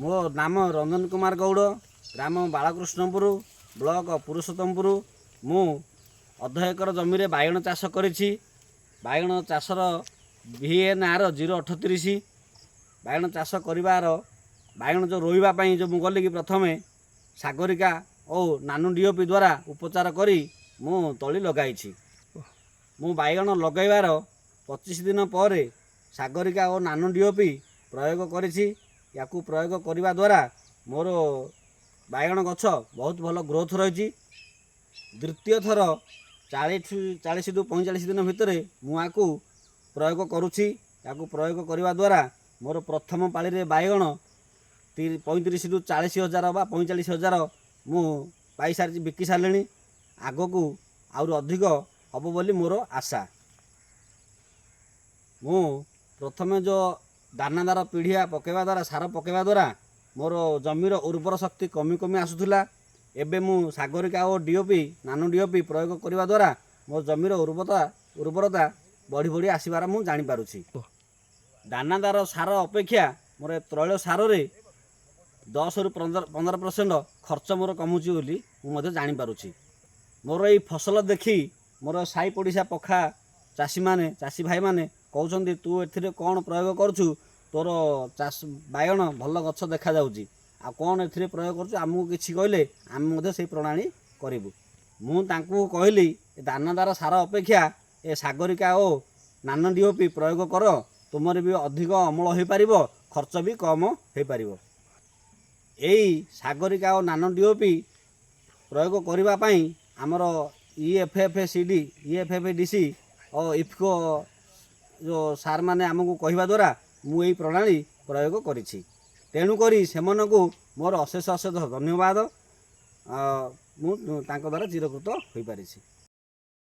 मो नाम रंजन कुमार गौड़, ग्राम बालकृष्णपुर, ब्लॉक पुरुषोत्तमपुर। मु अध एकर जमी बाइगण चाष करिछि। बाइगण चाषर VNR 038 बाइगण चाष करिवार बाइगण जो रोइबा पई जो मु गली कि प्रथमे सागरिका और नानु DOP द्वारा उपचार करी मु तली लगाइछि। मु बाइगण लगैवार 25 दिन पर सागरिका और नानु DOP प्रयोग करिछि। याकू प्रयोग करिवा द्वारा मोर बाइगण गछ बहुत भल ग्रोथ रही। द्वितीय थर 40 टू 45 दिन भितर मुझे प्रयोग करुछि। याकू प्रयोग करिवा द्वारा मोर प्रथम पाली रे बाइगण 35 टू 40 हजार बा 45 हजार मु पाई सारी बिकी सारे। आगकू आउर अधिक हम बोली मोर आशा। मु प्रथमे जो दानादार पीढ़िया पकेवा द्वारा सार पकेवा द्वारा मोर जमीर उर्वर शक्ति कमी कमी आसुला। एबे मु सागरिका और DOP नानु DOP प्रयोग करने द्वारा मोर जमीर उर्वरता बढ़ी बढ़ी आसबार मु जानी पारुछि। दानादार सार अपेक्षा मोर त्रैल सार रे 10 रु 15% खर्च मोर कमुची बोली मु जानी पारुछि। मोर ये फसल देखी मोर साई पड़िशा पखा चाषी भाई माने कहउछन्ती तू एथिरे कौन प्रयोग करछु, तोर चाष बाइगण भल गछ देखा जाउची, आ कौन एथिरे प्रयोग करछु आमको किछि कहले आम मधे से प्रणाली करिबु। मु तांकू कहली दानादार सार अपेक्षा ए सागरिका ओ नानु DOP प्रयोग कर, तुमर भी अधिक अमल हो पारिबो, खर्च भी कम हो पारिबो। एई सागरिका और नानु DOP प्रयोग करिबा पई हमर EFFCD EFFDC और इफको जो सार माने आमको कहवा द्वारा मु यही प्रणाली प्रयोग करिछि। तेणुकरी सेमनकु मोर अशेष अशेष धन्यवाद। मु तांको द्वारा चिरकृत हो पारिछि।